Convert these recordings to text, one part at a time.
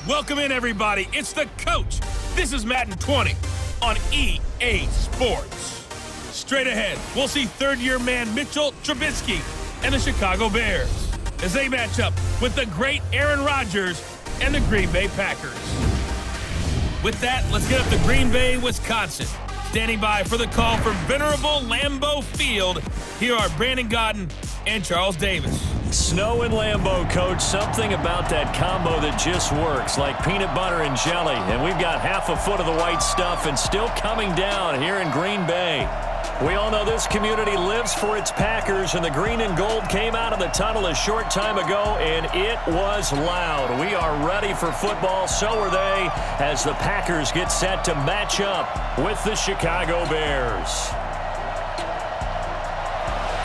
Welcome in, everybody. It's the coach. This is Madden 20 on EA Sports. Straight ahead, we'll see third-year man Mitchell Trubisky and the Chicago Bears as they match up with the great Aaron Rodgers and the Green Bay Packers. With that, let's get up to Green Bay, Wisconsin. Standing by for the call from venerable Lambeau Field, here are Brandon Godden and Charles Davis. Snow and Lambeau, Coach. Something about that combo that just works, like peanut butter and jelly. And we've got half a foot of the white stuff and still coming down here in Green Bay. We all know this community lives for its Packers, and the green and gold came out of the tunnel a short time ago, and it was loud. We are ready for football, so are they, as the Packers get set to match up with the Chicago Bears.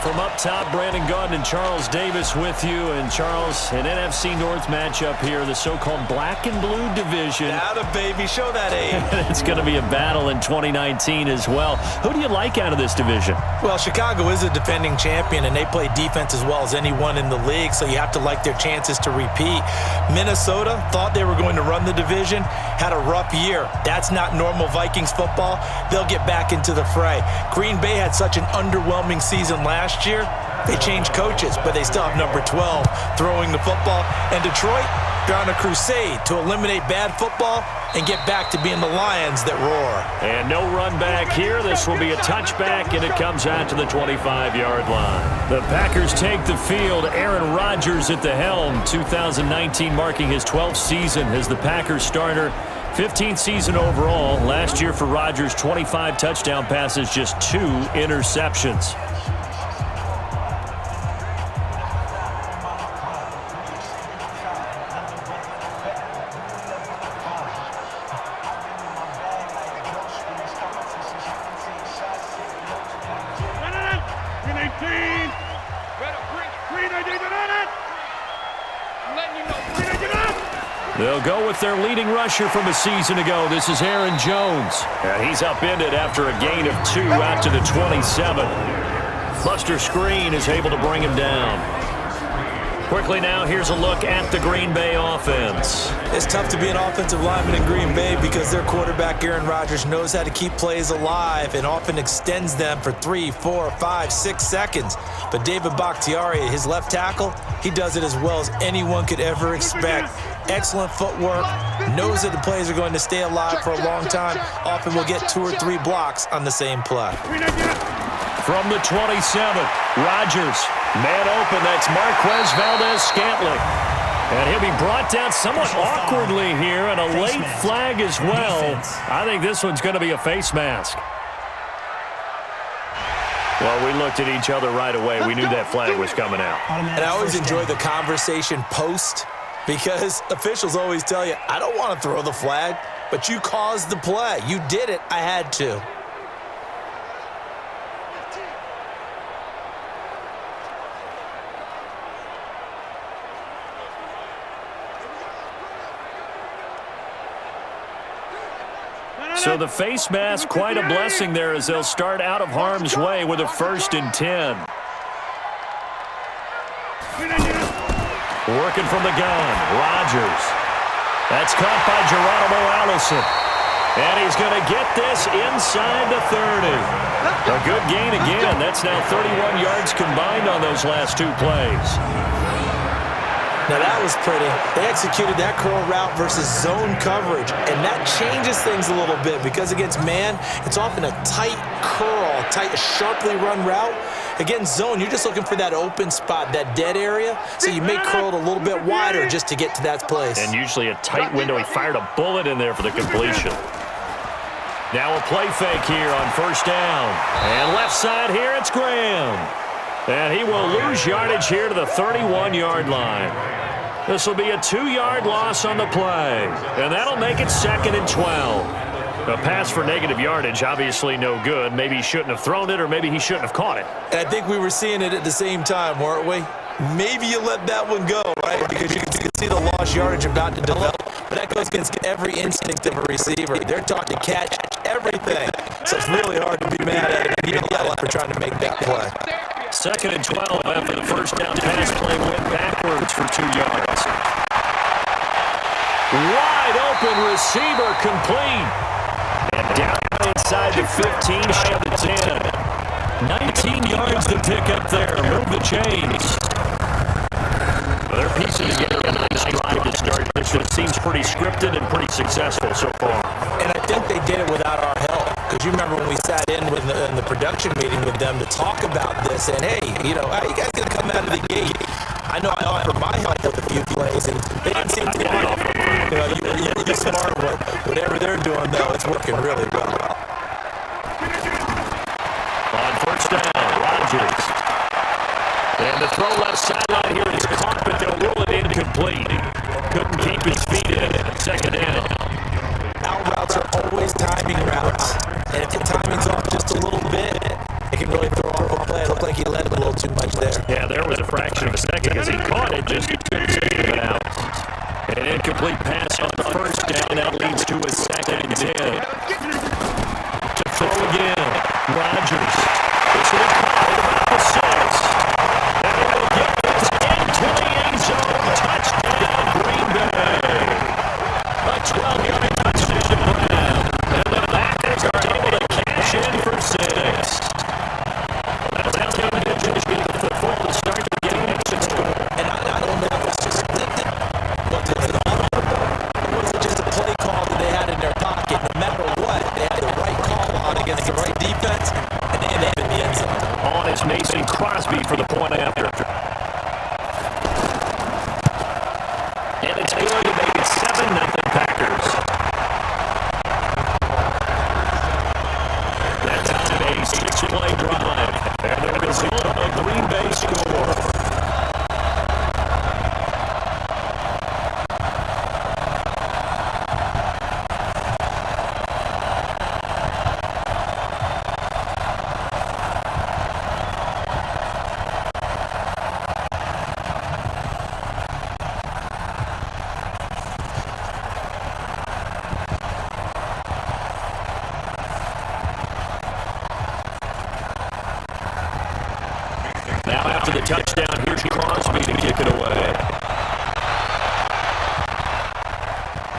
From up top, Brandon Godden and Charles Davis with you. And Charles, an NFC North matchup here, the so-called black and blue division. Atta baby, show that age. It's going to be a battle in 2019 as well. Who do you like out of this division? Well, Chicago is a defending champion, and they play defense as well as anyone in the league, so you have to like their chances to repeat. Minnesota thought they were going to run the division, had a rough year. That's not normal Vikings football. They'll get back into the fray. Green Bay had such an underwhelming season last year. They changed coaches, but they still have number 12 throwing the football. And Detroit, they're on a crusade to eliminate bad football and get back to being the Lions that roar. And no run back here. This will be a touchback, and it comes out to the 25-yard line. The Packers take the field. Aaron Rodgers at the helm. 2019 marking his 12th season as the Packers starter. 15th season overall. Last year for Rodgers, 25 touchdown passes, just 2 interceptions. They'll go with their leading rusher from a season ago. This is Aaron Jones. And he's upended after a gain of 2 out to the 27. Buster Screen is able to bring him down. Quickly now, here's a look at the Green Bay offense. It's tough to be an offensive lineman in Green Bay because their quarterback, Aaron Rodgers, knows how to keep plays alive and often extends them for 3, 4, 5, 6 seconds. But David Bakhtiari, his left tackle, he does it as well as anyone could ever expect. Excellent footwork, knows that the plays are going to stay alive for a long time. Often will get 2 or 3 blocks on the same play. From the 27, Rodgers, man open, that's Marquez Valdez-Scantling. And he'll be brought down somewhat awkwardly here, and a late flag as well. I think this one's going to be a face mask. Well, we looked at each other right away. We knew that flag was coming out. And I always enjoy the conversation post, because officials always tell you, I don't want to throw the flag, but you caused the play. You did it. I had to. So the face mask, quite a blessing there as they'll start out of harm's way with a 1st and 10. Working from the gun, Rodgers. That's caught by Geronimo Allison. And he's going to get this inside the 30. A good gain again. That's now 31 yards combined on those last 2 plays. Now that was pretty. They executed that curl route versus zone coverage, and that changes things a little bit because against man, it's often a tight curl, tight, sharply run route. Against zone, you're just looking for that open spot, that dead area, so you may curl it a little bit wider just to get to that place. And usually a tight window. He fired a bullet in there for the completion. Now a play fake here on 1st down. And left side here, it's Graham. And he will lose yardage here to the 31-yard line. This will be a 2-yard loss on the play. And that'll make it 2nd and 12. A pass for negative yardage, obviously no good. Maybe he shouldn't have thrown it, or maybe he shouldn't have caught it. And I think we were seeing it at the same time, weren't we? Maybe you let that one go, right? Because you can see the lost yardage about to develop. But that goes against every instinct of a receiver. They're taught to catch everything. So it's really hard to be mad at it and even yell for trying to make that play. 2nd and 12 after the 1st down pass play went backwards for 2 yards. open receiver complete. And down inside the 15, shy of the 10. 19 yards to pick up there. Move the chains. Well, they're piecing together a nice drive to start this. It seems pretty scripted and pretty successful so far. And I think they did it without our help. Because you remember when we sat in the production meeting with them to talk about this, and hey, you know, how you guys gonna come out of the gate? I know I offered my help with a few plays, and they didn't seem to want it. You know, you're smart with whatever they're doing, though. It's working really well. On first down, Rodgers. And the throw left sideline here is caught, but they'll rule it incomplete. Couldn't keep his feet in. Second down. Out routes are always timing routes. And if the timing's off just a little bit, it can really throw off a play. It looked like he let it a little too much there. Yeah, there was a fraction of a second because he caught it, just couldn't save it out. An incomplete pass on first down. That leads to a second and 10. To throw again. Rodgers. This will be caught at about the 6. And it will get this into the end zone. Touchdown, Green Bay. A 12-yard touchdown Brown. And the Packers are able to cash in for 6. That's how they managed to get the football to start the game at 6. And I don't know if it's just was it just a play call that they had in their pocket? No matter what, they had the right call on against the right defense, and they ended up in the end zone. On is Mason Crosby for the point after. And it's good to make it 7-0 Packers. That's out of a 6-play drive. And the result of a Green Bay score. Now after the touchdown, here's Crosby to kick it away.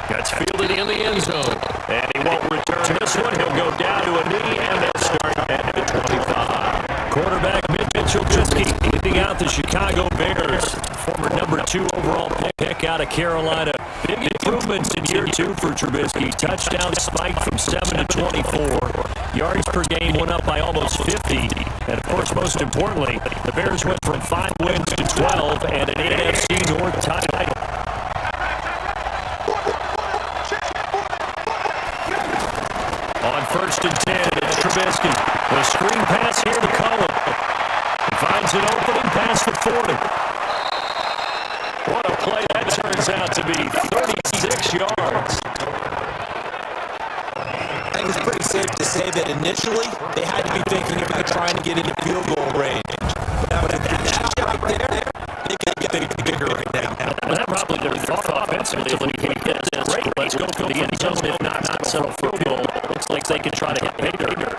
Gets fielded in the end zone. And he won't return this one. He'll go down to a knee, and they'll start at the 25. Quarterback Mitchell Trubisky leading out the Chicago Bears. Former number 2 overall pick out of Carolina. Big improvements in year 2 for Trubisky. Touchdown spiked from 7 to 24. Yards per game went up by almost 50. And, of course, most importantly, the Bears went from 5 wins to 12 and an NFC North title. On first and 10, it's Trubisky. The screen pass here to Cullen. He finds an opening past the 40. What a play that turns out to be. 36 yards. I think it's pretty safe to say that initially they had to be thinking about trying to get into field goal range. But if that shot right there, they could get bigger right now. Well, that probably their thought offensively. If we can hit this, let's go for the end zone. If not settle for a field goal. Looks like they can try to hit Bader.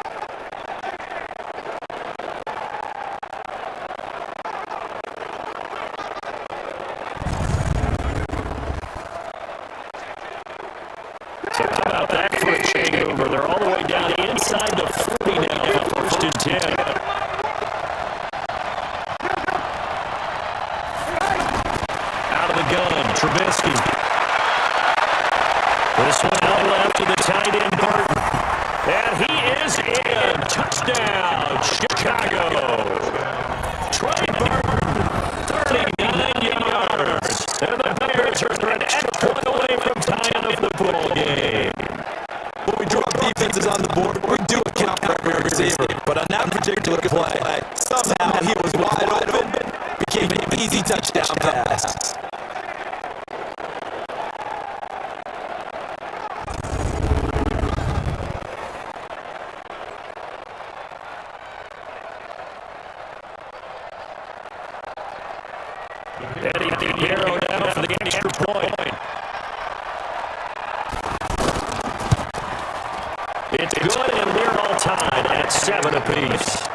So how about that for a changeover? They're all the way down inside the 40 now. First and 10. Out of the gun, Trubisky. This one out left to the tight end, Burton. And he is in. Touchdown, Chicago. Trey Burton, 39 yards. And the Bears are an extra point away from tying up the ball game. When we drop defenses on the board, we do account for every receiver. But on that particular play, somehow he was wide open, became an easy touchdown pass. Eddie Guerrero now for the extra point. It's good, and we're all tied at 7 apiece.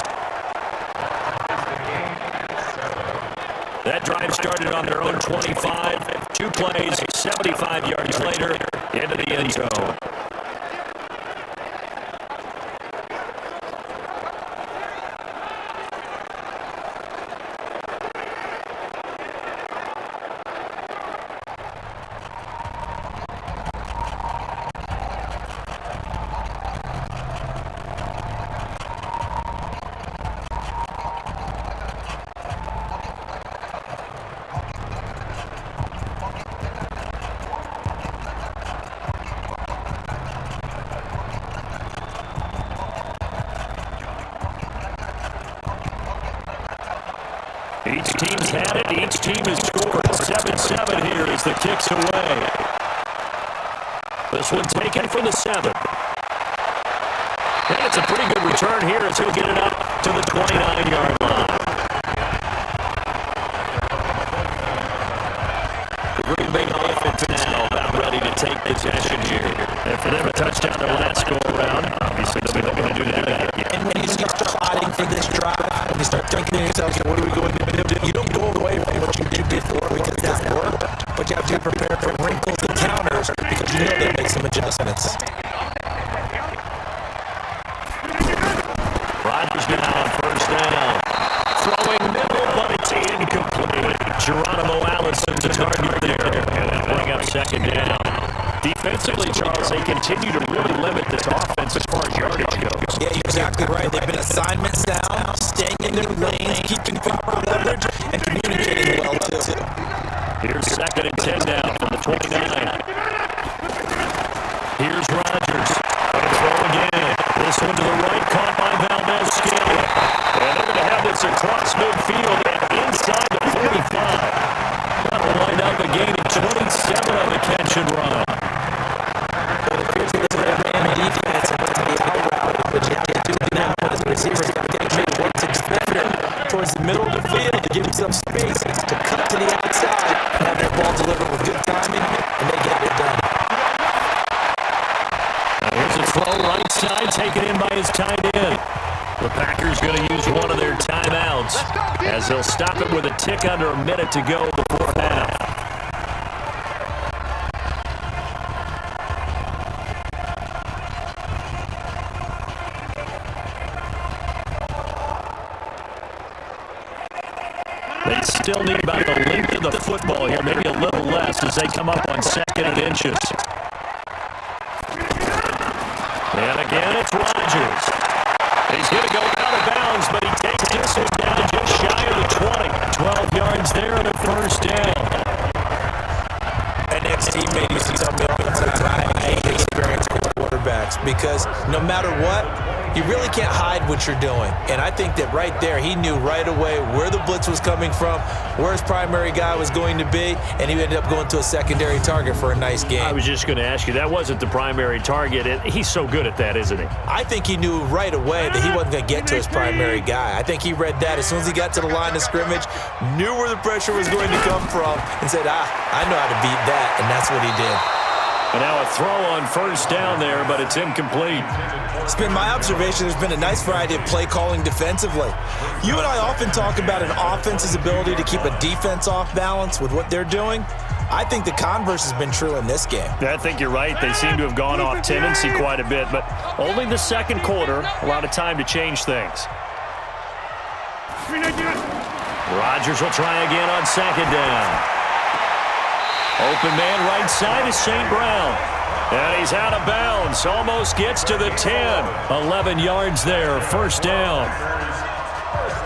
That drive started on their own 25. 2 plays, 75 yards later. into the end zone. Each team's had it. Each team has scored. 7-7 here as the kick's away. This one taken for the 7. And it's a pretty good return here as he'll get it up to the 29-yard line. The Green Bay offense now about ready to take possession here. And for them, a touchdown their last go-around. Obviously, they'll be looking to do that again. And when you start plotting for this drive, when you start thinking to yourself, what are we going to do? You don't go away from what you did before because that worked, but you have to prepare for wrinkles and counters because you know they'll make some adjustments. Rodgers now on first down. Throwing middle, but it's incomplete. Geronimo Allison's a target there. And they'll bring up second down. Defensively, Charles, they continue to really limit this offense as far as yardage goes. Yeah, you're exactly right. They've been assignment sound, staying in their lanes, keeping proper leverage, and communicating well, too. Here's second and 10 now from the 29. Here's Rodgers. Going to throw again. This one to the right, caught by Valdez-Scantling. And they're going to have this across midfield and inside the 45. Got to line up a gain of 27 on the catch and run. Defense and to be out-routed, but you have to do it now as a receiver. You got to get towards the defender, towards the middle of the field to give himself space to cut to the outside and have that ball delivered with good timing, and they get it done. Here's a throw right side, taken in by his tight end. The Packers going to use one of their timeouts as they'll stop it with a tick under a minute to go before half. They still need about the length of the football here, maybe a little less as they come up on second and inches. And again, it's Rodgers. He's going to go out of bounds, but he takes this one down just shy of the 20. 12 yards there on the first down. That next teammate used to tell me all the time, I hate experience with quarterbacks because no matter what, you really can't hide what you're doing. And I think that right there, he knew right away where the blitz was coming from, where his primary guy was going to be, and he ended up going to a secondary target for a nice game. I was just going to ask you, that wasn't the primary target. He's so good at that, isn't he? I think he knew right away that he wasn't going to get to his primary guy. I think he read that as soon as he got to the line of scrimmage, knew where the pressure was going to come from, and said, I know how to beat that, and that's what he did. And now a throw on first down there, but it's incomplete. It's been my observation there's been a nice variety of play calling defensively. You and I often talk about an offense's ability to keep a defense off balance with what they're doing. I think the converse has been true in this game. I think you're right. They seem to have gone off tendency quite a bit, but only the second quarter, a lot of time to change things. Rodgers will try again on second down. Open man right side is St. Brown. And he's out of bounds. Almost gets to the 10. 11 yards there. First down.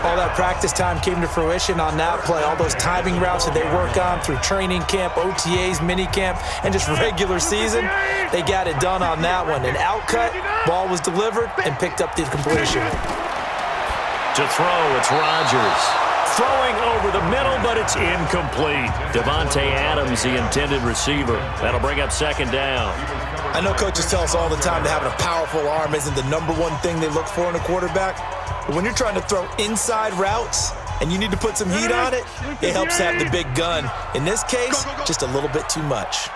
All that practice time came to fruition on that play. All those timing routes that they work on through training camp, OTAs, mini camp, and just regular season, they got it done on that one. An outcut, ball was delivered, and picked up the completion. To throw, it's Rodgers. Throwing over the middle, but it's incomplete. Devontae Adams, the intended receiver. That'll bring up second down. I know coaches tell us all the time that having a powerful arm isn't the number one thing they look for in a quarterback. But when you're trying to throw inside routes and you need to put some heat on it, it helps to have the big gun. In this case, just a little bit too much.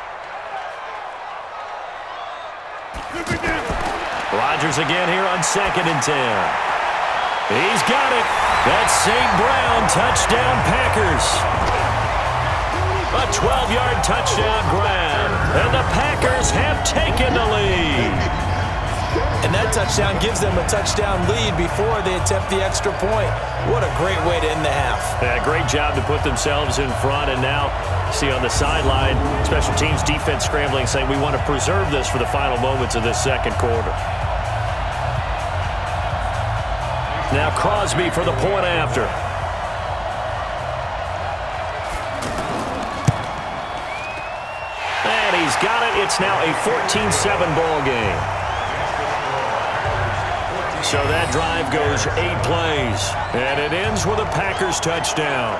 Rodgers again here on second and 10. He's got it. That's St. Brown. Touchdown, Packers. A 12-yard touchdown grab. And the Packers have taken the lead. And that touchdown gives them a touchdown lead before they attempt the extra point. What a great way to end the half. Yeah, great job to put themselves in front. And now, see on the sideline, special teams defense scrambling, saying we want to preserve this for the final moments of this second quarter. Now Crosby for the point after. And he's got it. It's now a 14-7 ball game. So that drive goes 8 plays, and it ends with a Packers touchdown.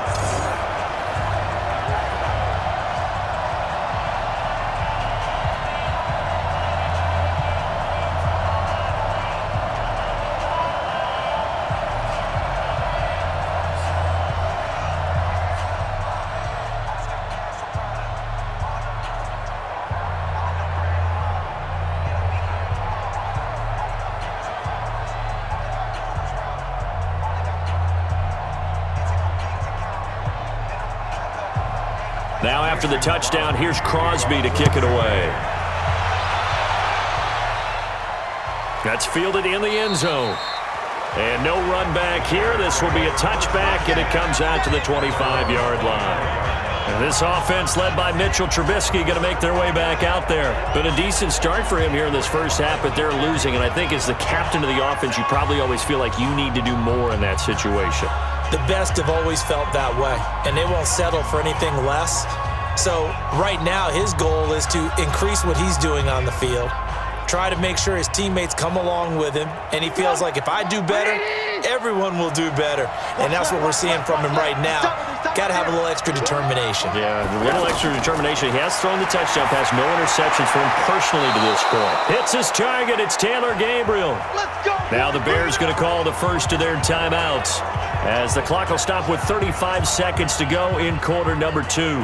Now after the touchdown, here's Crosby to kick it away. That's fielded in the end zone. And no run back here. This will be a touchback, and it comes out to the 25-yard line. And this offense led by Mitchell Trubisky going to make their way back out there. Been a decent start for him here in this first half, but they're losing. And I think as the captain of the offense, you probably always feel like you need to do more in that situation. The best have always felt that way, and they won't settle for anything less. So right now, his goal is to increase what he's doing on the field, try to make sure his teammates come along with him, and he feels like if I do better, everyone will do better. And that's what we're seeing from him right now. Got to have a little extra determination. Yeah, a little extra determination. He has thrown the touchdown pass, no interceptions for him personally to this point. Hits his target. It's Taylor Gabriel. Now the Bears going to call the first of their timeouts as the clock will stop with 35 seconds to go in quarter number 2.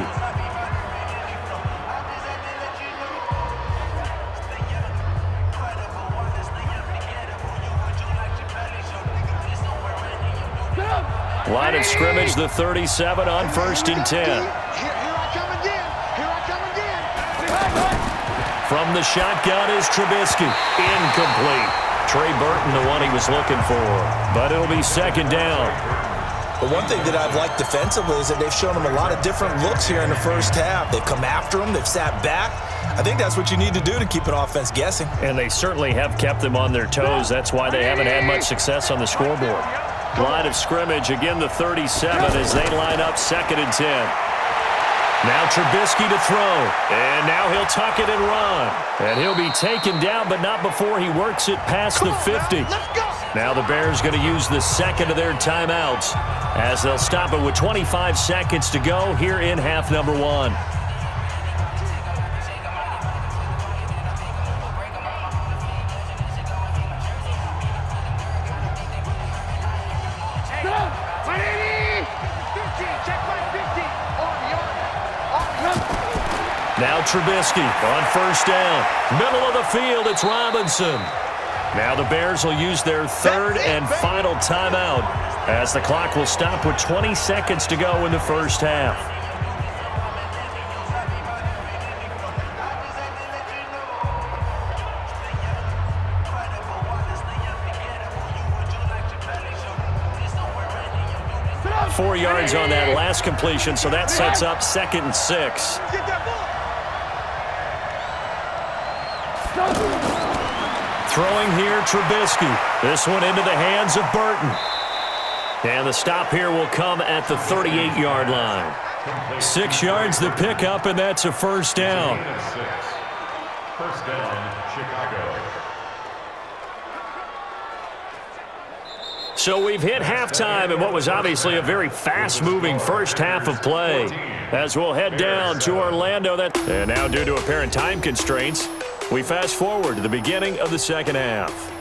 Line of scrimmage, the 37 on 1st and 10. From the shotgun is Trubisky. Incomplete. Trey Burton, the one he was looking for. But it'll be second down. But one thing that I've liked defensively is that they've shown him a lot of different looks here in the first half. They've come after him. They've sat back. I think that's what you need to do to keep an offense guessing. And they certainly have kept them on their toes. That's why they haven't had much success on the scoreboard. Line of scrimmage, again the 37 as they line up 2nd and 10. Now Trubisky to throw, and now he'll tuck it and run. And he'll be taken down, but not before he works it past the 50. Now the Bears going to use the second of their timeouts as they'll stop it with 25 seconds to go here in half number 1. Now Trubisky on 1st down. Middle of the field, it's Robinson. Now the Bears will use their 3rd and final timeout as the clock will stop with 20 seconds to go in the first half. Four yards on that last completion, so that sets up 2nd and 6. Throwing here, Trubisky. This one into the hands of Burton. And the stop here will come at the 38-yard line. 6 yards the pickup, and that's a first down. First down, Chicago. So we've hit halftime in what was obviously a very fast-moving first half of play. As we'll head down to Orlando. And now due to apparent time constraints, we fast forward to the beginning of the second half.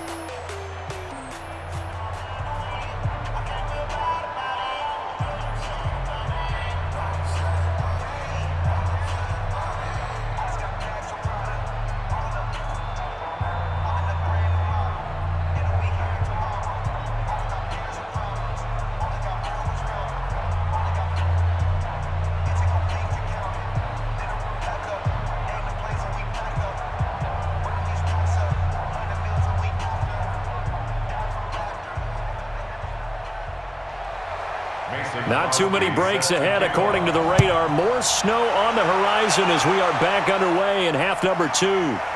Not too many breaks ahead according to the radar. More snow on the horizon as we are back underway in half number 2.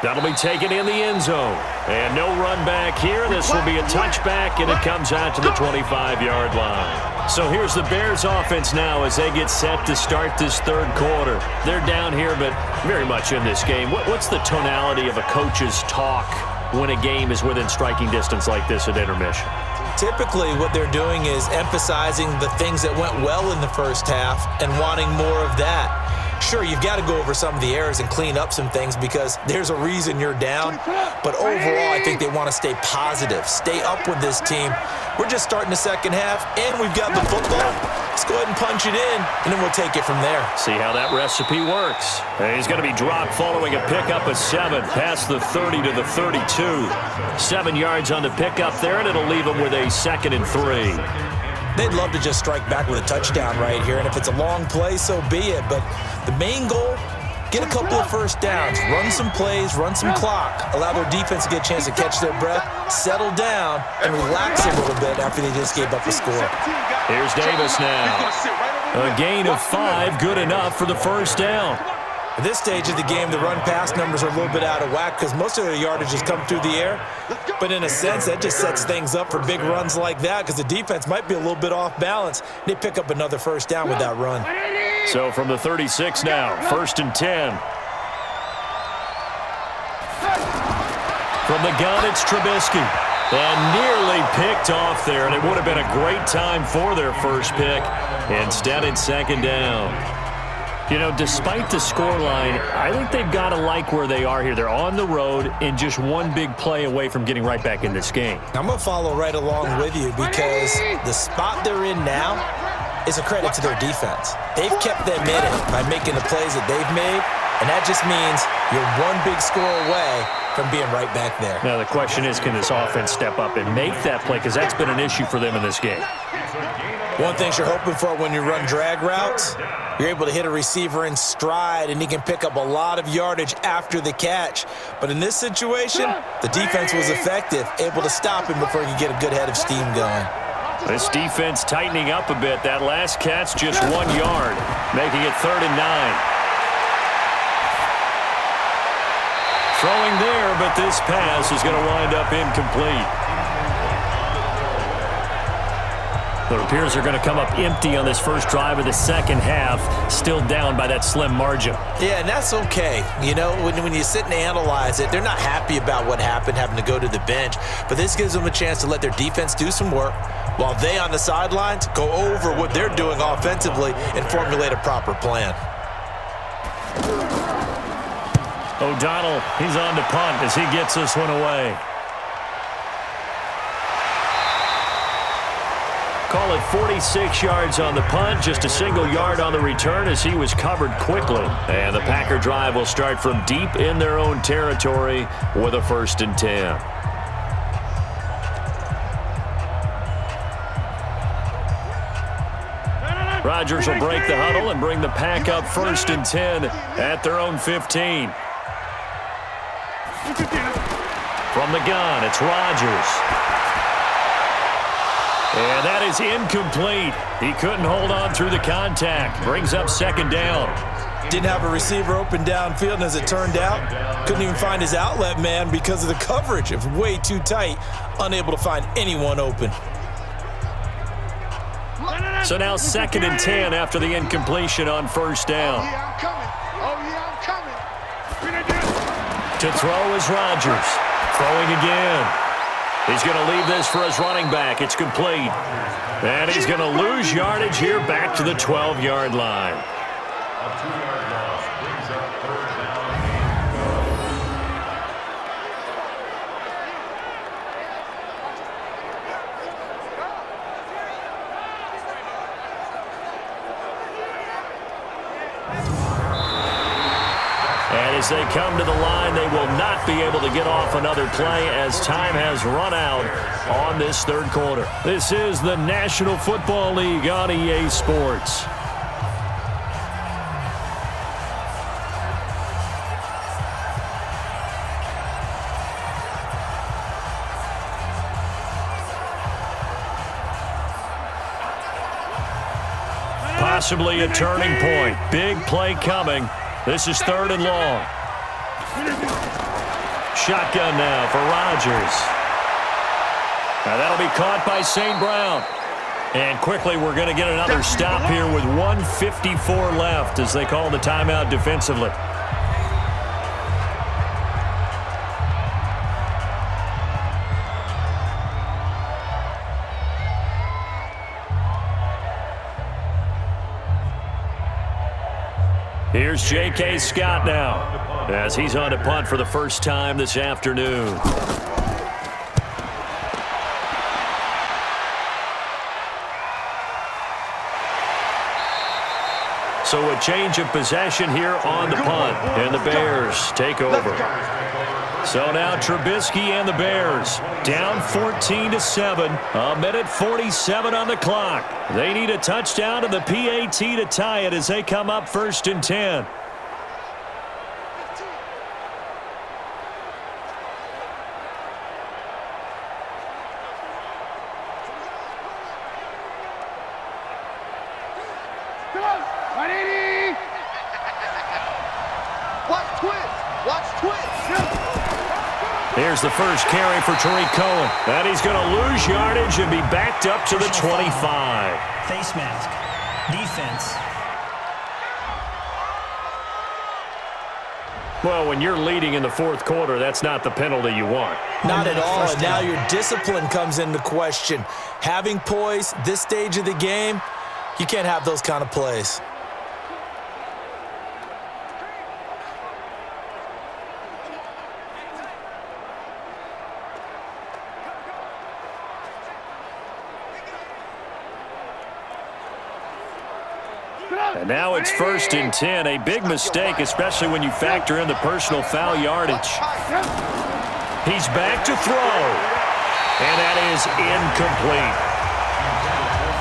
That'll be taken in the end zone. And no run back here. This will be a touchback, and it comes out to the 25-yard line. So here's the Bears offense now as they get set to start this third quarter. They're down here, but very much in this game. What's the tonality of a coach's talk when a game is within striking distance like this at intermission? Typically, what they're doing is emphasizing the things that went well in the first half and wanting more of that. Sure, you've got to go over some of the errors and clean up some things because there's a reason you're down. But overall, I think they want to stay positive, stay up with this team. We're just starting the second half, and we've got the football. Let's go ahead and punch it in, and then we'll take it from there. See how that recipe works. And he's going to be dropped following a pickup of 7, past the 30 to the 32. 7 yards on the pickup there, and it'll leave him with a 2nd and 3. They'd love to just strike back with a touchdown right here, and if it's a long play, so be it. But the main goal, get a couple of first downs, run some plays, run some clock, allow their defense to get a chance to catch their breath, settle down, and relax a little bit after they just gave up a score. Here's Davis now. A gain of 5, good enough for the first down. At this stage of the game, the run-pass numbers are a little bit out of whack because most of their yardage has come through the air. But in a sense, that just sets things up for big runs like that because the defense might be a little bit off balance. They pick up another first down with that run. So from the 36 now, 1st and 10. From the gun, it's Trubisky. And nearly picked off there, and it would have been a great time for their first pick. Instead, it's 2nd down. You know, despite the scoreline, I think they've got to like where they are here. They're on the road and just one big play away from getting right back in this game. I'm going to follow right along with you because the spot they're in now is a credit to their defense. They've kept them in it by making the plays that they've made, and that just means you're one big score away from being right back there. Now, the question is, can this offense step up and make that play? Because that's been an issue for them in this game. One thing you're hoping for when you run drag routes, you're able to hit a receiver in stride, and he can pick up a lot of yardage after the catch. But in this situation, the defense was effective, able to stop him before he could get a good head of steam going. This defense tightening up a bit. That last catch just 1 yard, making it 3rd and 9. Throwing there, but this pass is going to wind up incomplete. The Bears are going to come up empty on this first drive of the second half, still down by that slim margin. Yeah, and that's okay. You know, when you sit and analyze it, they're not happy about what happened, having to go to the bench. But this gives them a chance to let their defense do some work while they on the sidelines go over what they're doing offensively and formulate a proper plan. O'Donnell, he's on to punt as he gets this one away. Call it 46 yards on the punt, just a single yard on the return as he was covered quickly. And the Packer drive will start from deep in their own territory with a 1st and 10. Rodgers will break the huddle and bring the Pack up 1st and 10 at their own 15. From the gun, it's Rodgers. And that is incomplete. He couldn't hold on through the contact. Brings up 2nd down. Didn't have a receiver open downfield, and as it turned out, couldn't even find his outlet man because of the coverage. It was way too tight, unable to find anyone open. So now 2nd and 10 after the incompletion on 1st down. To throw is Rodgers. Throwing again. He's going to leave this for his running back. It's complete. And he's going to lose yardage here back to the 12-yard line. A 2-yard loss brings up 3rd down. And as they come to the line, they will not be able to get off another play as time has run out on this third quarter. This is the National Football League on EA Sports. possibly a turning point. Big play coming. This is 3rd and long. Shotgun now for Rodgers. Now that'll be caught by St. Brown. And quickly we're going to get another stop here with 1:54 left as they call the timeout defensively. Here's J.K. Scott now as he's on to punt for the first time this afternoon. So a change of possession here on the punt, and the Bears take over. So now Trubisky and the Bears down 14-7. 1:47 on the clock. They need a touchdown to the PAT to tie it as they come up 1st and 10. Here's the first carry for Tariq Cohen. And he's going to lose yardage and be backed up to the 25. Face mask. Defense. Well, when you're leading in the 4th quarter, that's not the penalty you want. Not at all. And now your discipline comes into question. Having poise this stage of the game, you can't have those kind of plays. And now it's 1st and 10. A big mistake, especially when you factor in the personal foul yardage. He's back to throw. And that is incomplete.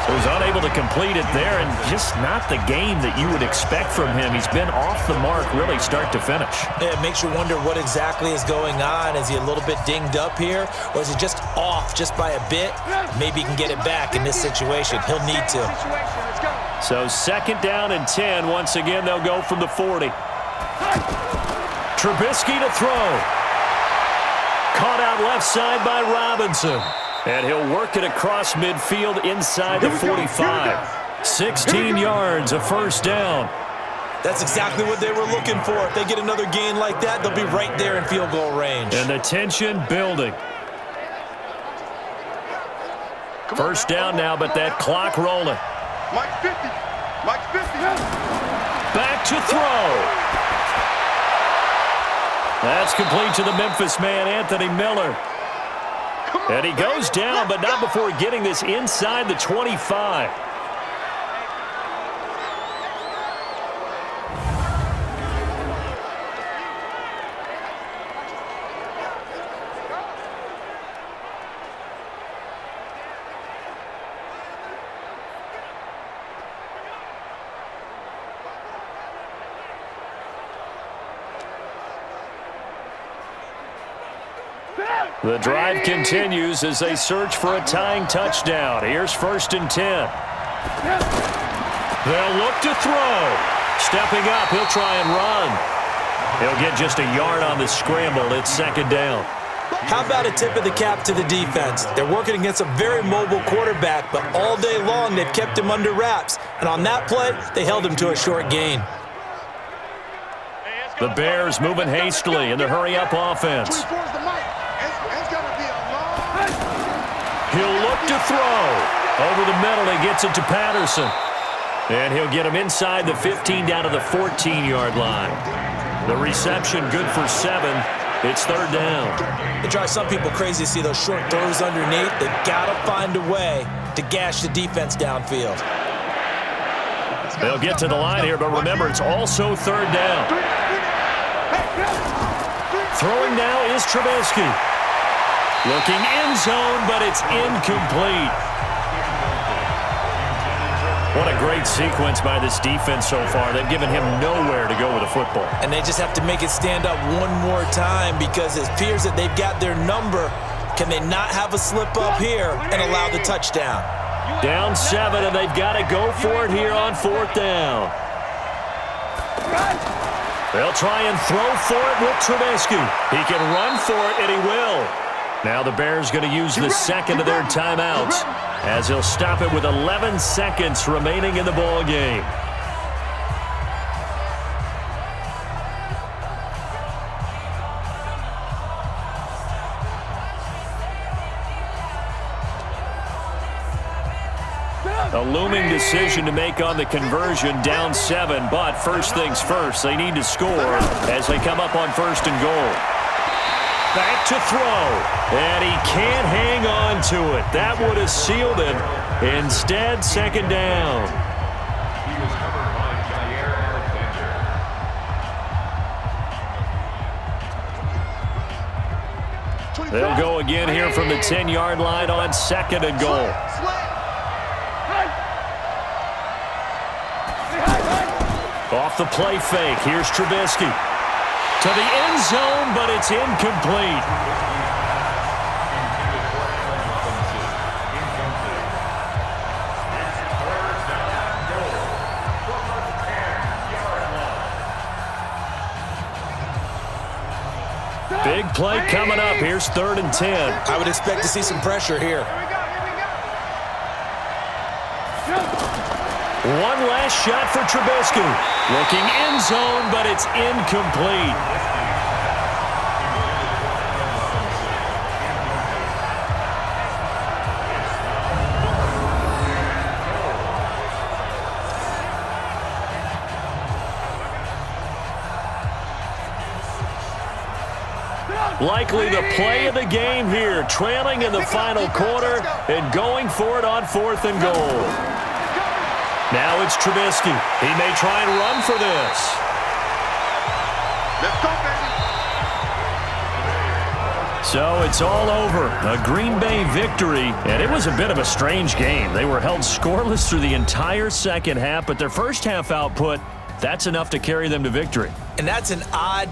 So he's unable to complete it there, and just not the game that you would expect from him. He's been off the mark really start to finish. Yeah, it makes you wonder what exactly is going on. Is he a little bit dinged up here, or is he just off just by a bit? Maybe he can get it back in this situation. He'll need to. So 2nd down and 10. Once again, they'll go from the 40. Trubisky to throw. Caught out left side by Robinson. And he'll work it across midfield inside the 45. 16 yards, a 1st down. That's exactly what they were looking for. If they get another gain like that, they'll be right there in field goal range. And the tension building. 1st down now, but that clock rolling. Mike 50. Mike 50. Back to throw. That's complete to the Memphis man, Anthony Miller. And he goes down, but not before getting this inside the 25. The drive continues as they search for a tying touchdown. Here's 1st and 10. They'll look to throw. Stepping up, he'll try and run. He'll get just a yard on the scramble. It's 2nd down. How about a tip of the cap to the defense? They're working against a very mobile quarterback, but all day long they've kept him under wraps. And on that play, they held him to a short gain. The Bears moving hastily in the hurry-up offense. He'll look to throw. Over the middle, he gets it to Patterson. And he'll get him inside the 15 down to the 14-yard line. The reception good for 7. It's 3rd down. It drives some people crazy to see those short throws underneath. They've got to find a way to gash the defense downfield. They'll get to the line here, but remember, it's also 3rd down. Throwing now is Trubisky. Looking end zone, but it's incomplete. What a great sequence by this defense so far. They've given him nowhere to go with the football. And they just have to make it stand up one more time because it appears that they've got their number. Can they not have a slip up here and allow the touchdown? Down 7, and they've got to go for it here on 4th down. They'll try and throw for it with Trubisky. He can run for it, and he will. Now the Bears going to use the second of their timeouts as he'll stop it with 11 seconds remaining in the ball game. A looming decision to make on the conversion, down 7, but first things first, they need to score as they come up on 1st and goal. Back to throw, and he can't hang on to it. That would have sealed it. Instead, 2nd down. He was covered by Jair Alexander. They'll go again here from the 10-yard line on 2nd and goal. Off the play fake, here's Trubisky. To the end zone, but it's incomplete. Big play coming up. Here's 3rd and 10. I would expect to see some pressure here. One last shot for Trubisky. Looking end zone, but it's incomplete. Likely the play of the game here, trailing in the final quarter and going for it on 4th and goal. Now it's Trubisky. He may try and run for this. Let's go, baby. So it's all over. A Green Bay victory, and it was a bit of a strange game. They were held scoreless through the entire second half, but their first half output, that's enough to carry them to victory. And that's an odd